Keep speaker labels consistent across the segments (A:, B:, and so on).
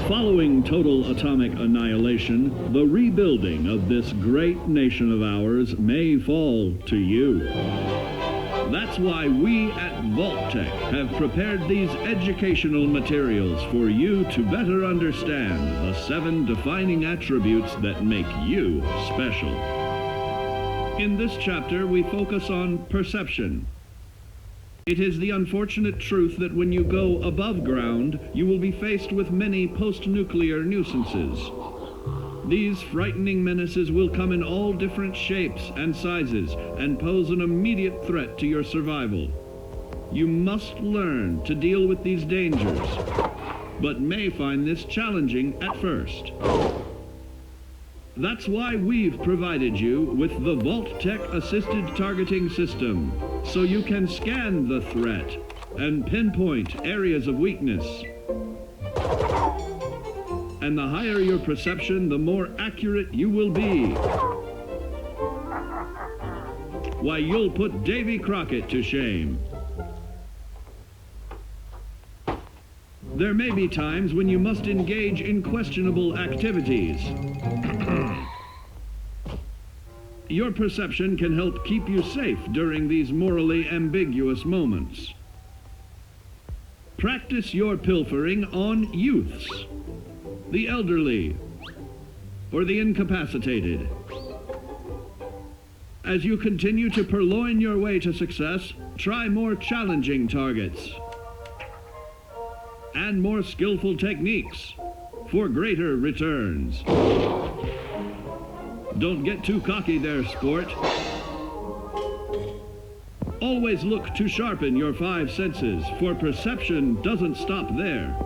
A: Following total atomic annihilation, the rebuilding of this great nation of ours may fall to you. That's why we at Vault-Tec have prepared these educational materials for you to better understand the 7 defining attributes that make you special. In this chapter, we focus on perception. It is the unfortunate truth that when you go above ground, you will be faced with many post-nuclear nuisances. These frightening menaces will come in all different shapes and sizes and pose an immediate threat to your survival. You must learn to deal with these dangers, but may find this challenging at first. That's why we've provided you with the Vault-Tec Assisted Targeting System, so you can scan the threat and pinpoint areas of weakness. And the higher your perception, the more accurate you will be. Why, you'll put Davy Crockett to shame. There may be times when you must engage in questionable activities. Your perception can help keep you safe during these morally ambiguous moments. Practice your pilfering on youths, the elderly, or the incapacitated. As you continue to purloin your way to success, try more challenging targets and more skillful techniques for greater returns. Don't get too cocky there, sport. Always look to sharpen your 5 senses, for perception doesn't stop there.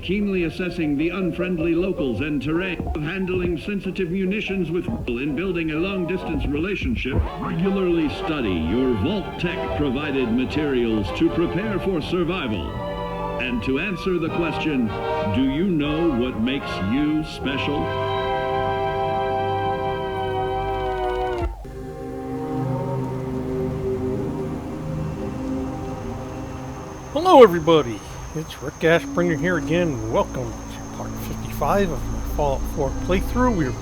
A: Keenly assessing the unfriendly locals and terrain, handling sensitive munitions with in building a long-distance relationship. Regularly study your Vault-Tec provided materials to prepare for survival. And to answer the question, do you know what makes you special?
B: Hello everybody, it's Rick Ashbringer here again. Welcome to part 55 of my Fallout 4 playthrough.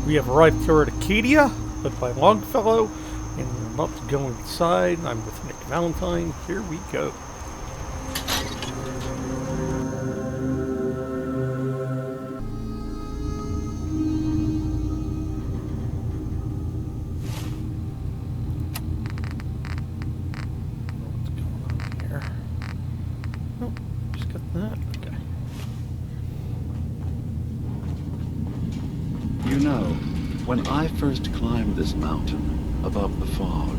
B: We have arrived here at Acadia, led by Longfellow, and we're about to go inside. I'm with Nick Valentine. Here we go.
C: When I first climbed this mountain above the fog,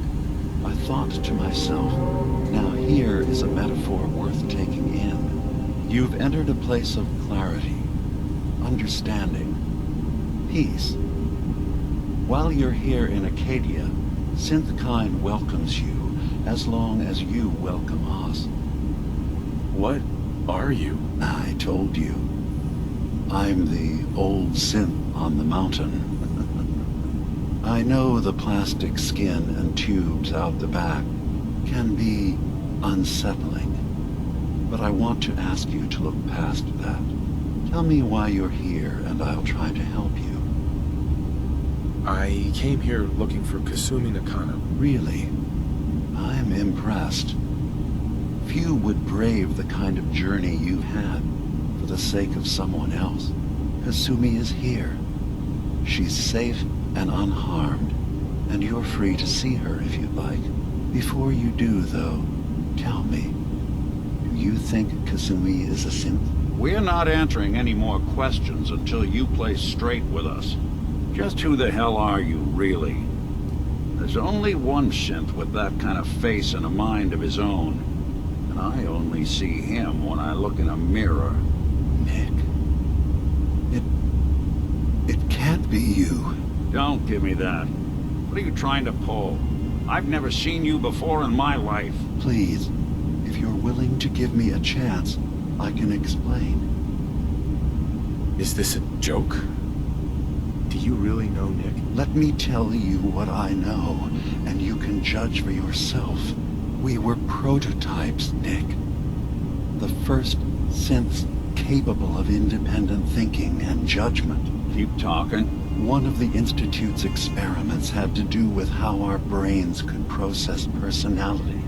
C: I thought to myself, now here is a metaphor worth taking in. You've entered a place of clarity, understanding, peace. While you're here in Acadia, Synth welcomes you as long as you welcome us.
D: What are you?
C: I told you. I'm the old Synth on the mountain. I know the plastic skin and tubes out the back can be unsettling, but I want to ask you to look past that. Tell me why you're here, and I'll try to help you.
D: I came here looking for Kasumi Nakano.
C: Really? I'm impressed. Few would brave the kind of journey you've had for the sake of someone else. Kasumi is here. She's safe and unharmed, and you're free to see her if you'd like. Before you do, though, tell me, do you think Kasumi is a Synth?
E: We're not answering any more questions until you play straight with us. Just who the hell are you, really? There's only one Synth with that kind of face and a mind of his own, and I only see him when I look in a mirror.
C: Nick, it can't be you.
E: Don't give me that. What are you trying to pull? I've never seen you before in my life.
C: Please, if you're willing to give me a chance, I can explain.
D: Is this a joke? Do you really know Nick?
C: Let me tell you what I know, and you can judge for yourself. We were prototypes, Nick. The first Synths capable of independent thinking and judgment.
E: Keep talking.
C: One of the Institute's experiments had to do with how our brains could process personality.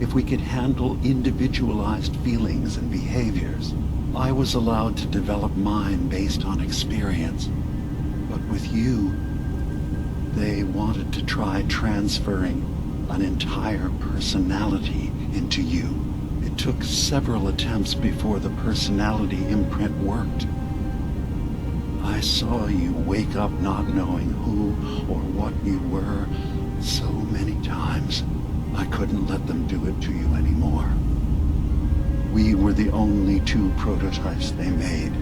C: If we could handle individualized feelings and behaviors, I was allowed to develop mine based on experience. But with you, they wanted to try transferring an entire personality into you. It took several attempts before the personality imprint worked. I saw you wake up not knowing who or what you were so many times. I couldn't let them do it to you anymore. We were the only 2 prototypes they made.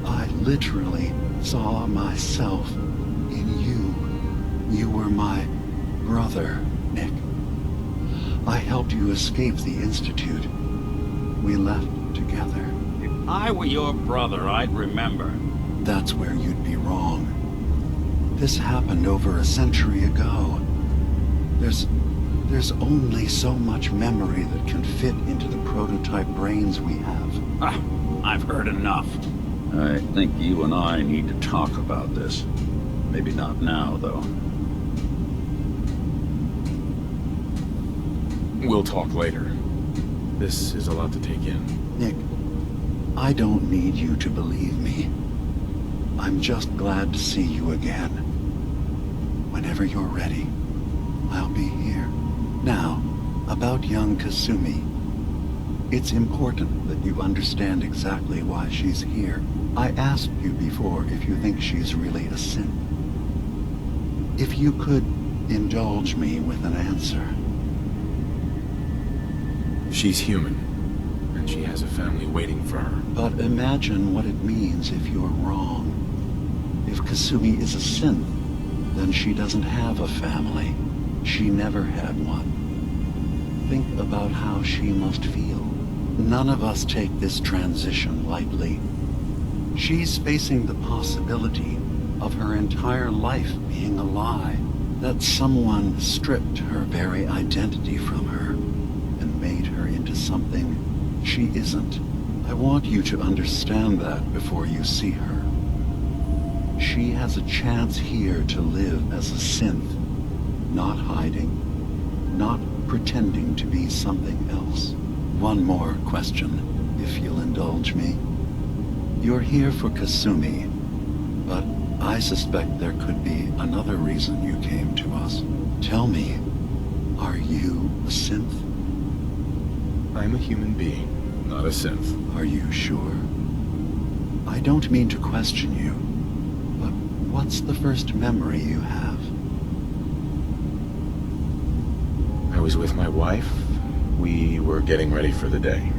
C: I literally saw myself in you. You were my brother, Nick. I helped you escape the Institute. We left together.
E: If I were your brother, I'd remember.
C: That's where you'd be wrong. This happened over a century ago. There's only so much memory that can fit into the prototype brains we have.
E: Ah, I've heard enough. I think you and I need to talk about this. Maybe not now, though.
D: We'll talk later. This is a lot to take in.
C: Nick, I don't need you to believe me. I'm just glad to see you again. Whenever you're ready, I'll be here. Now, about young Kasumi. It's important that you understand exactly why she's here. I asked you before if you think she's really a synth. If you could indulge me with an answer.
D: She's human, and she has a family waiting for her.
C: But imagine what it means if you're wrong. If Kasumi is a synth, then she doesn't have a family. She never had one. Think about how she must feel. None of us take this transition lightly. She's facing the possibility of her entire life being a lie, that someone stripped her very identity from her and made her into something she isn't. I want you to understand that before you see her. She has a chance here to live as a synth, not hiding, not pretending to be something else. One more question, if you'll indulge me. You're here for Kasumi, but I suspect there could be another reason you came to us. Tell me, are you a synth?
D: I'm a human being, not a synth.
C: Are you sure? I don't mean to question you, but what's the first memory you have?
D: I was with my wife. We were getting ready for the day.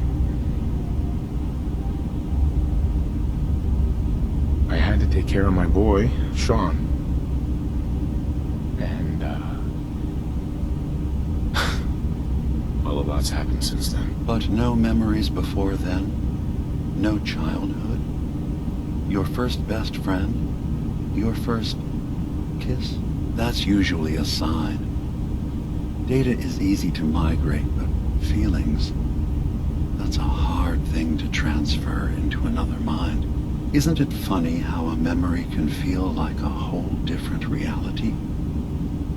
D: I had to take care of my boy, Sean. And, well, a lot's happened since then.
C: But no memories before then? No childhood? Your first best friend? Your first kiss? That's usually a sign. Data is easy to migrate, but feelings, that's a hard thing to transfer into another mind. Isn't it funny how a memory can feel like a whole different reality?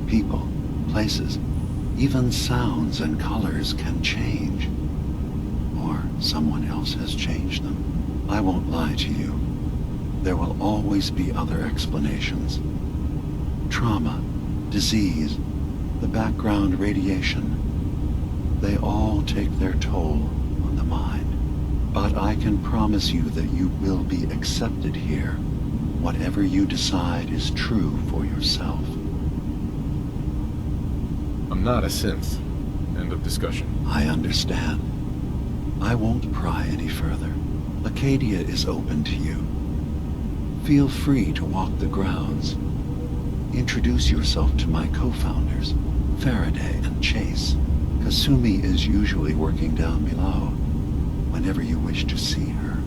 C: People, places, even sounds and colors can change. Or someone else has changed them. I won't lie to you. There will always be other explanations. Trauma, disease, the background radiation, they all take their toll on the mind. But I can promise you that you will be accepted here. Whatever you decide is true for yourself.
D: I'm not a synth. End of discussion.
C: I understand. I won't pry any further. Acadia is open to you. Feel free to walk the grounds. Introduce yourself to my co-founders, Faraday and Chase. Kasumi is usually working down below, whenever you wish to see her.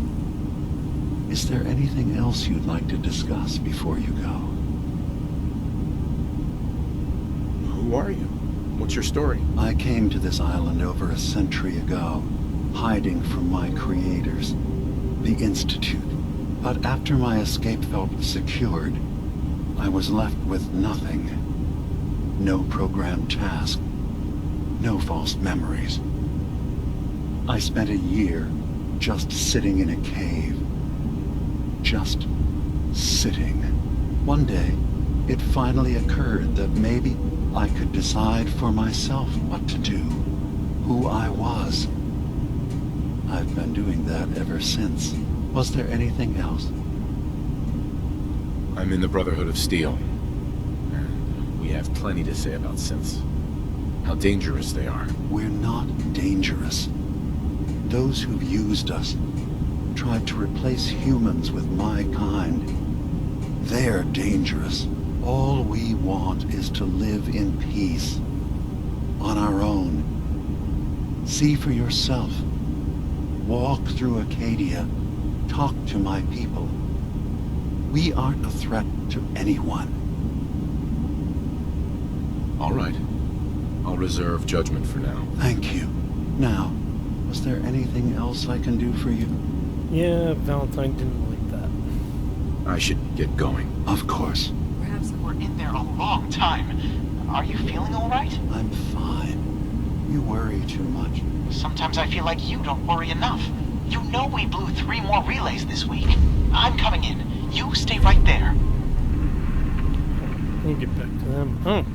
C: Is there anything else you'd like to discuss before you go?
D: Who are you? What's your story?
C: I came to this island over a century ago, hiding from my creators, the Institute. But after my escape felt secured, I was left with nothing. No programmed task, no false memories. I spent a year just sitting in a cave. Just sitting. One day, it finally occurred that maybe I could decide for myself what to do, who I was. I've been doing that ever since. Was there anything else?
D: I'm in the Brotherhood of Steel. And we have plenty to say about synths. How dangerous they are.
C: We're not dangerous. Those who've used us, tried to replace humans with my kind, they're dangerous. All we want is to live in peace, on our own. See for yourself. Walk through Acadia. Talk to my people. We aren't a threat to anyone.
D: All right. I'll reserve judgment for now.
C: Thank you. Now, was there anything else I can do for you?
B: Yeah, Valentine didn't like that.
D: I should get going.
C: Of course.
F: Perhaps we're in there a long time. Are you feeling all right?
C: I'm fine. You worry too much.
F: Sometimes I feel like you don't worry enough. You know we blew 3 more relays this week. I'm coming in. You stay right there.
B: Let me get back to them. Oh.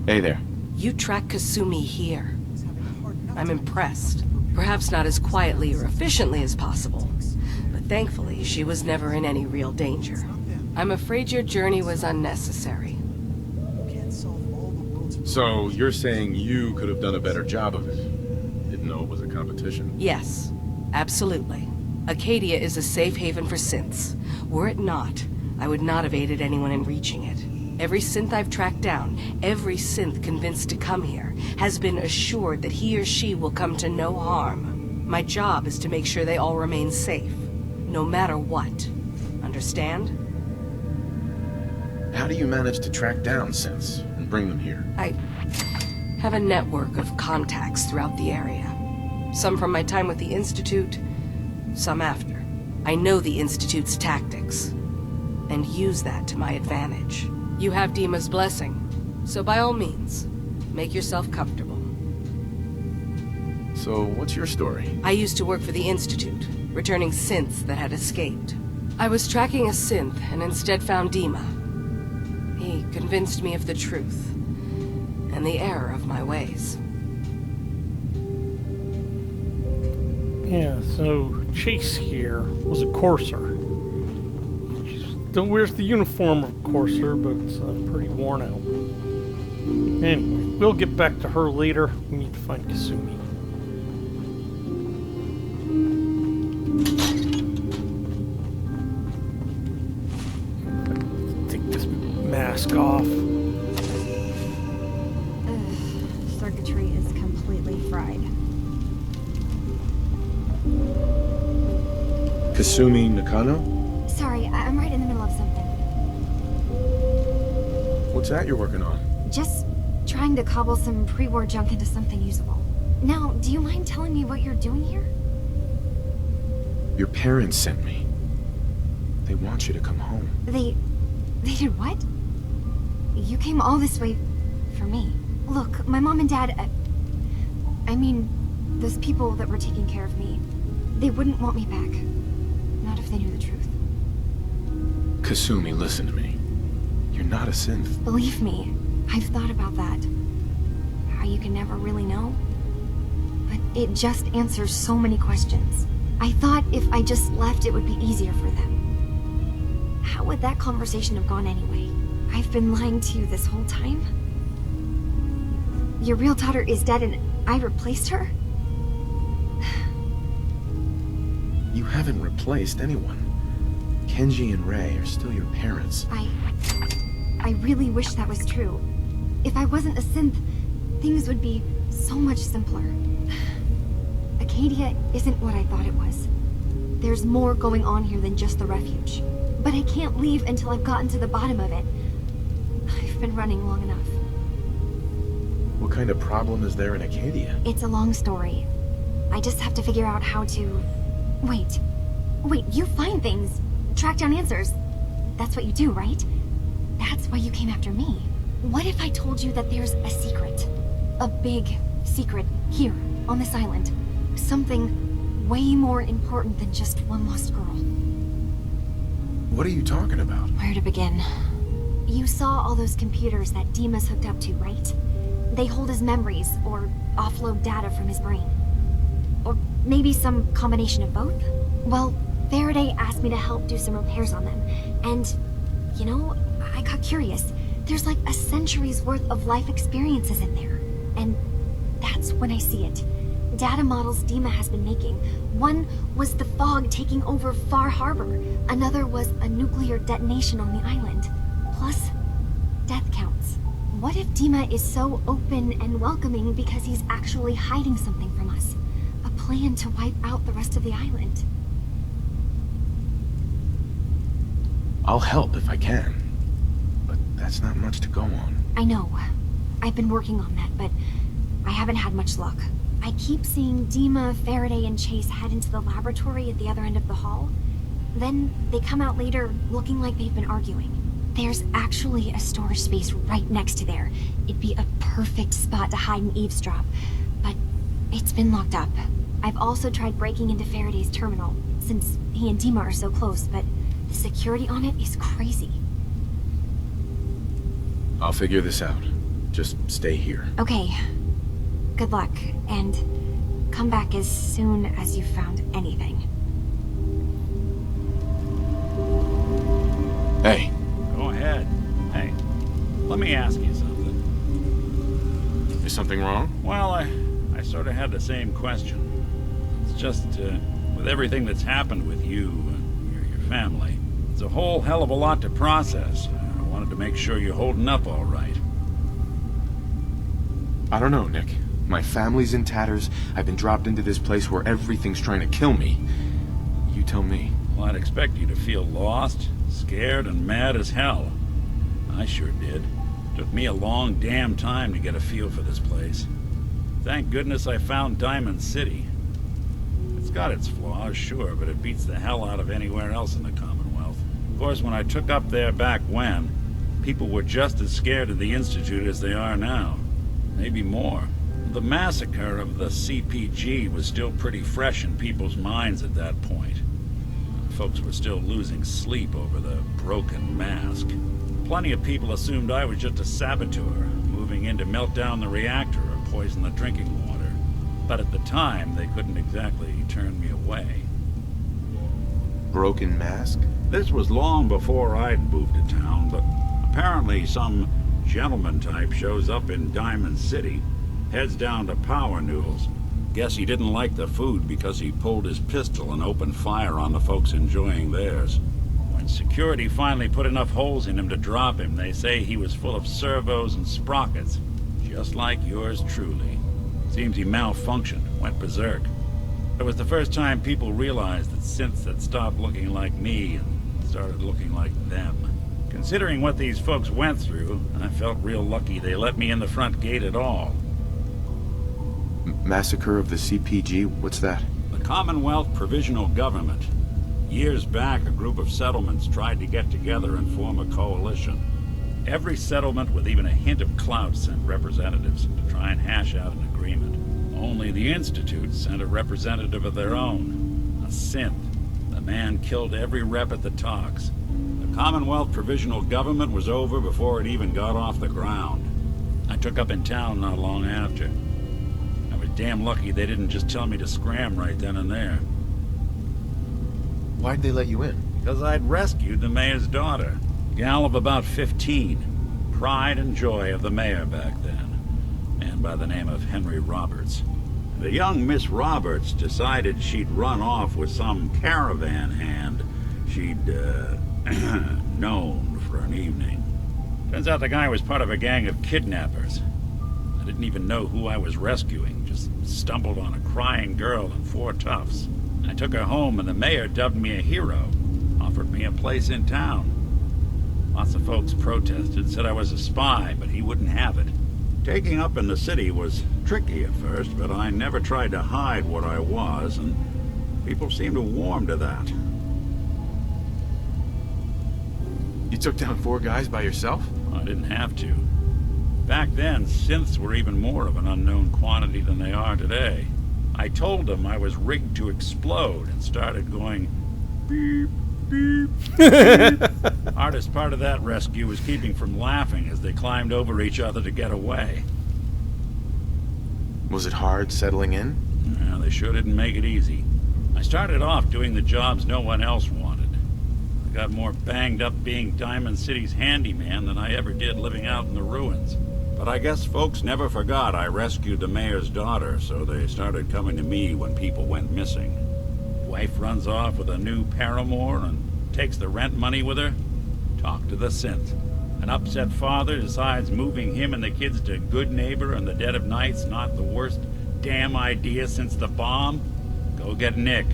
D: Hey there.
G: You track Kasumi here. I'm impressed. Perhaps not as quietly or efficiently as possible, but thankfully she was never in any real danger. I'm afraid your journey was unnecessary.
D: So, you're saying you could have done a better job of it? Didn't know it was a competition?
G: Yes, absolutely. Acadia is a safe haven for synths. Were it not, I would not have aided anyone in reaching it. Every synth I've tracked down, every synth convinced to come here, has been assured that he or she will come to no harm. My job is to make sure they all remain safe, no matter what. Understand?
D: How do you manage to track down synths and bring them here?
G: I have a network of contacts throughout the area. Some from my time with the Institute, some after. I know the Institute's tactics, and use that to my advantage. You have DiMa's blessing, so by all means, make yourself comfortable.
D: So, what's your story?
G: I used to work for the Institute, returning synths that had escaped. I was tracking a synth and instead found DiMa. He convinced me of the truth, and the error of my ways.
B: Yeah, so Chase here was a courser. She still wears the uniform of a courser, but it's pretty worn out. Anyway, we'll get back to her later. We need to find Kasumi. Take this mask off.
H: Circuitry is completely fried.
D: Kasumi Nakano?
H: Sorry, I'm right in the middle of something.
D: What's that you're working on?
H: Just trying to cobble some pre-war junk into something usable. Now, do you mind telling me what you're doing here?
D: Your parents sent me. They want you to come home.
H: They did what? You came all this way for me. Look, my mom and dad, I mean, those people that were taking care of me, they wouldn't want me back. Not if they knew the truth.
D: Kasumi, listen to me. You're not a synth.
H: Believe me, I've thought about that. How you can never really know. But it just answers so many questions. I thought if I just left, it would be easier for them. How would that conversation have gone anyway? I've been lying to you this whole time? Your real daughter is dead and I replaced her?
D: You haven't replaced anyone. Kenji and Rei are still your parents.
H: I really wish that was true. If I wasn't a synth, things would be so much simpler. Acadia isn't what I thought it was. There's more going on here than just the refuge. But I can't leave until I've gotten to the bottom of it. I've been running long enough.
D: What kind of problem is there in Acadia?
H: It's a long story. I just have to figure out how to... Wait, you find things, track down answers. That's what you do, right? That's why you came after me. What if I told you that there's a secret? A big secret here, on this island. Something way more important than just one lost girl.
D: What are you talking about?
H: Where to begin? You saw all those computers that DiMa's hooked up to, right? They hold his memories, or offload data from his brain. Or maybe some combination of both? Well, Faraday asked me to help do some repairs on them, and, you know, I got curious. There's like a century's worth of life experiences in there, and that's when I see it. Data models DiMA has been making. One was the fog taking over Far Harbor. Another was a nuclear detonation on the island. Plus, death counts. What if DiMA is so open and welcoming because he's actually hiding something from us? A plan to wipe out the rest of the island.
D: I'll help if I can. But that's not much to go on.
H: I know. I've been working on that, but I haven't had much luck. I keep seeing DiMA, Faraday, and Chase head into the laboratory at the other end of the hall. Then they come out later looking like they've been arguing. There's actually a storage space right next to there. It'd be a perfect spot to hide and eavesdrop. But it's been locked up. I've also tried breaking into Faraday's terminal, since he and DiMA are so close, but the security on it is crazy.
D: I'll figure this out. Just stay here.
H: Okay. Good luck, and come back as soon as you've found anything.
D: Hey.
E: Go ahead. Hey, let me ask you something.
D: Is something wrong?
E: Well, I sort of had the same question. It's just, with everything that's happened with you and your family, it's a whole hell of a lot to process. I wanted to make sure you're holding up all right.
I: I don't know, Nick. My family's in tatters. I've been dropped into this place where everything's trying to kill me. You tell me.
E: Well, I'd expect you to feel lost, scared, and mad as hell. I sure did. Took me a long damn time to get a feel for this place. Thank goodness I found Diamond City. It's got its flaws, sure, but it beats the hell out of anywhere else in the Commonwealth. Of course, when I took up there back when, people were just as scared of the Institute as they are now. Maybe more. The massacre of the CPG was still pretty fresh in people's minds at that point. Folks were still losing sleep over the broken mask. Plenty of people assumed I was just a saboteur, moving in to melt down the reactor or poison the drinking water. But at the time, they couldn't exactly turn me away.
I: Broken mask?
E: This was long before I'd moved to town, but apparently some gentleman type shows up in Diamond City, heads down to Power Noodles. Guess he didn't like the food because he pulled his pistol and opened fire on the folks enjoying theirs. When security finally put enough holes in him to drop him, they say he was full of servos and sprockets, just like yours truly. Seems he malfunctioned, went berserk. It was the first time people realized that synths had stopped looking like me and started looking like them. Considering what these folks went through, I felt real lucky they let me in the front gate at all.
I: Massacre of the CPG? What's that?
E: The Commonwealth Provisional Government. Years back, a group of settlements tried to get together and form a coalition. Every settlement with even a hint of clout sent representatives to try and hash out an agreement. Only the Institute sent a representative of their own, a Synth. The man killed every rep at the talks. The Commonwealth Provisional Government was over before it even got off the ground. I took up in town not long after. I was damn lucky they didn't just tell me to scram right then and there.
I: Why'd they let you in?
E: Because I'd rescued the mayor's daughter. Gal of about 15. Pride and joy of the mayor back then. Man by the name of Henry Roberts. The young Miss Roberts decided she'd run off with some caravan hand she'd, known for an evening. Turns out the guy was part of a gang of kidnappers. I didn't even know who I was rescuing, just stumbled on a crying girl and 4 toughs. I took her home and the mayor dubbed me a hero, offered me a place in town. Lots of folks protested, said I was a spy, but he wouldn't have it. Taking up in the city was tricky at first, but I never tried to hide what I was, and people seemed to warm to that.
I: You took down 4 guys by yourself?
E: I didn't have to. Back then, synths were even more of an unknown quantity than they are today. I told them I was rigged to explode and started going beep, beep, beep. Hardest part of that rescue was keeping from laughing as they climbed over each other to get away.
I: Was it hard settling in?
E: Yeah, they sure didn't make it easy. I started off doing the jobs no one else wanted. I got more banged up being Diamond City's handyman than I ever did living out in the ruins. But I guess folks never forgot I rescued the mayor's daughter, so they started coming to me when people went missing. Wife runs off with a new paramour and takes the rent money with her. Talk to the synth. An upset father decides moving him and the kids to Good Neighbor in the dead of night's not the worst damn idea since the bomb. Go get Nick.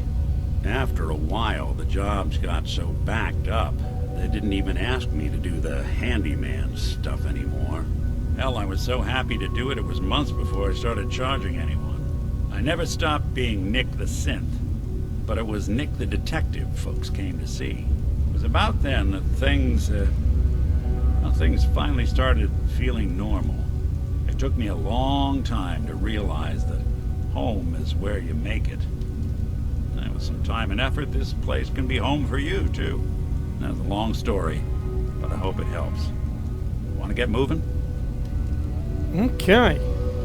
E: After a while, the jobs got so backed up, they didn't even ask me to do the handyman stuff anymore. Hell, I was so happy to do it, it was months before I started charging anyone. I never stopped being Nick the Synth, but it was Nick the Detective folks came to see. It was about then that things finally started feeling normal. It took me a long time to realize that home is where you make it. And with some time and effort, this place can be home for you, too. That's a long story, but I hope it helps. Want to get moving?
B: Okay.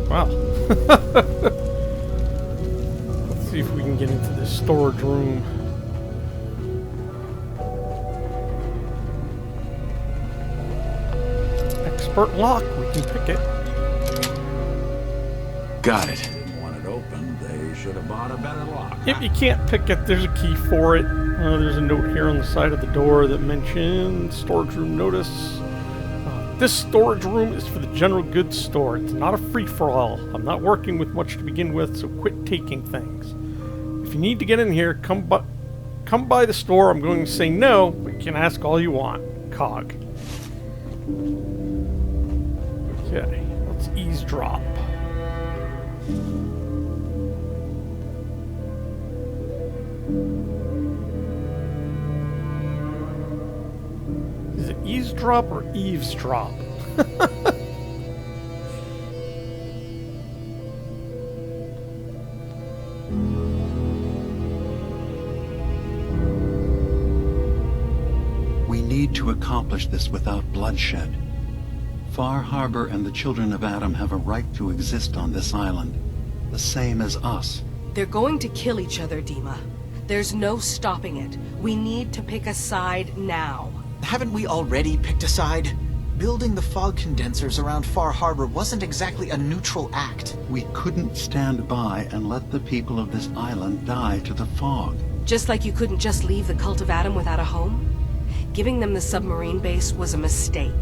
B: Wow. Let's see if we can get into this storage room. Expert lock. We can pick it.
I: Got it.
E: Didn't want it open. They should have bought a better lock.
B: If you can't pick it, there's a key for it. There's a note here on the side of the door that mentions storage room notice. This storage room is for the general goods store. It's not a free-for-all. I'm not working with much to begin with, so quit taking things. If you need to get in here, come by the store. I'm going to say no, but you can ask all you want. Cog. Okay, let's eavesdrop. Is it eavesdrop or eavesdrop?
C: We need to accomplish this without bloodshed. Far Harbor and the children of Adam have a right to exist on this island, the same as us.
G: They're going to kill each other, DiMA. There's no stopping it. We need to pick a side now.
F: Haven't we already picked a side? Building the fog condensers around Far Harbor wasn't exactly a neutral act.
C: We couldn't stand by and let the people of this island die to the fog.
G: Just like you couldn't just leave the Cult of Adam without a home? Giving them the submarine base was a mistake.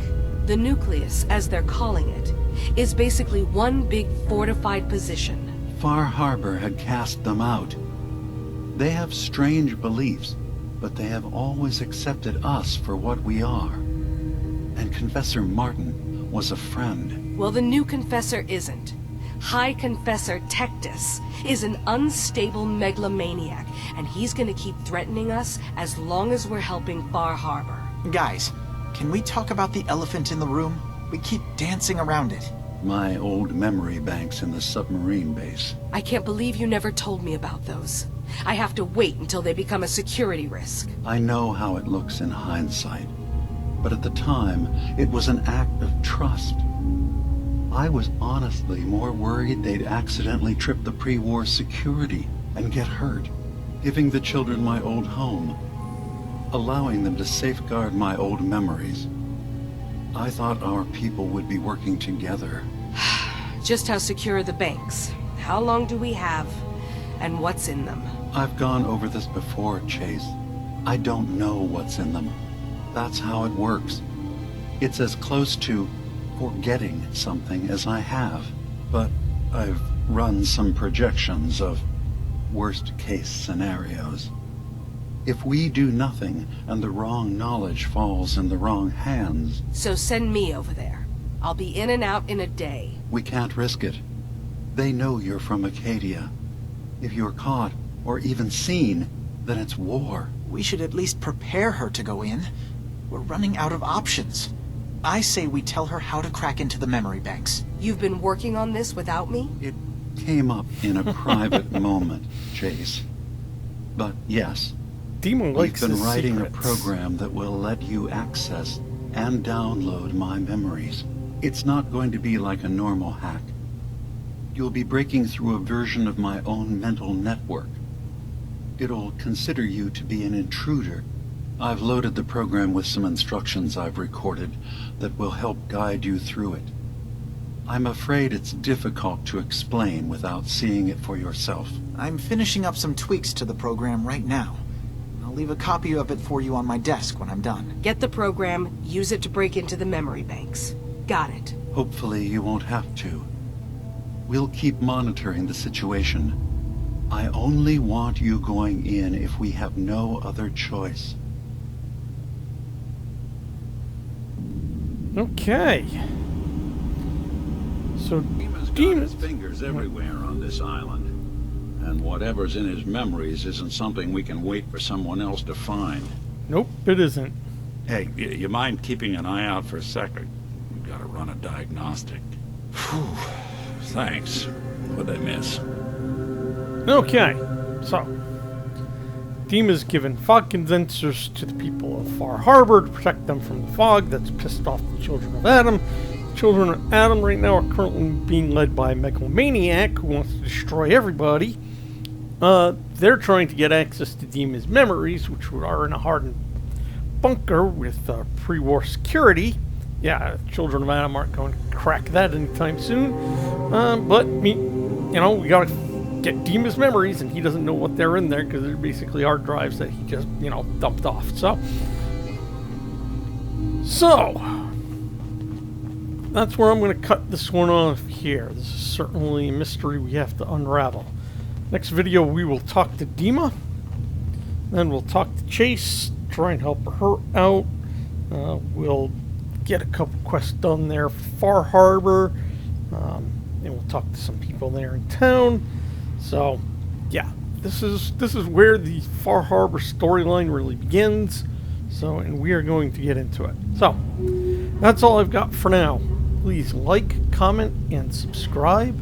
G: The nucleus, as they're calling it, is basically one big fortified position.
C: Far Harbor had cast them out. They have strange beliefs, but they have always accepted us for what we are. And Confessor Martin was a friend.
G: Well, the new Confessor isn't. High Confessor Tectus is an unstable megalomaniac, and he's gonna keep threatening us as long as we're helping Far Harbor.
F: Guys, can we talk about the elephant in the room? We keep dancing around it.
C: My old memory banks in the submarine base.
G: I can't believe you never told me about those. I have to wait until they become a security risk.
C: I know how it looks in hindsight, but at the time, it was an act of trust. I was honestly more worried they'd accidentally trip the pre-war security and get hurt, giving the children my old home, allowing them to safeguard my old memories. I thought our people would be working together.
G: Just how secure are the banks? How long do we have? And what's in them?
C: I've gone over this before, Chase. I don't know what's in them. That's how it works. It's as close to forgetting something as I have. But I've run some projections of worst-case scenarios. If we do nothing and the wrong knowledge falls in the wrong hands...
G: So send me over there. I'll be in and out in a day.
C: We can't risk it. They know you're from Acadia. If you're caught, or even seen, then it's war.
F: We should at least prepare her to go in. We're running out of options. I say we tell her how to crack into the memory banks.
G: You've been working on this without me?
C: It came up in a private moment, Chase. But yes,
B: DiMA
C: we've
B: likes
C: been
B: his
C: writing
B: secrets.
C: a program that will let you access and download my memories. It's not going to be like a normal hack. You'll be breaking through a version of my own mental network. It'll consider you to be an intruder. I've loaded the program with some instructions I've recorded that will help guide you through it. I'm afraid it's difficult to explain without seeing it for yourself.
F: I'm finishing up some tweaks to the program right now. I'll leave a copy of it for you on my desk when I'm done.
G: Get the program, use it to break into the memory banks. Got it.
C: Hopefully you won't have to. We'll keep monitoring the situation. I only want you going in if we have no other choice.
B: Okay. So,
E: DiMa's got his fingers everywhere on this island. And whatever's in his memories isn't something we can wait for someone else to find.
B: Nope, it isn't.
E: Hey, you mind keeping an eye out for a second? We've got to run a diagnostic. Phew. Thanks. What'd I miss?
B: Okay, so DiMa's given fog condensers to the people of Far Harbor to protect them from the fog that's pissed off the children of Adam. The children of Adam right now are currently being led by a megalomaniac who wants to destroy everybody. They're trying to get access to DiMa's memories, which are in a hardened bunker with pre-war security. Yeah, the children of Adam aren't going to crack that anytime soon. But, we gotta get DiMa's memories, and he doesn't know what they're in there because they're basically hard drives that he just, dumped off. So that's where I'm going to cut this one off here. This is certainly a mystery we have to unravel. Next video, we will talk to DiMa. Then we'll talk to Chase, try and help her out. We'll get a couple quests done there for Far Harbor. And we'll talk to some people there in town. So, yeah, this is where the Far Harbor storyline really begins. So, and we are going to get into it. So, that's all I've got for now. Please like, comment, and subscribe.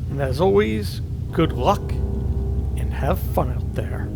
B: And as always, good luck and have fun out there.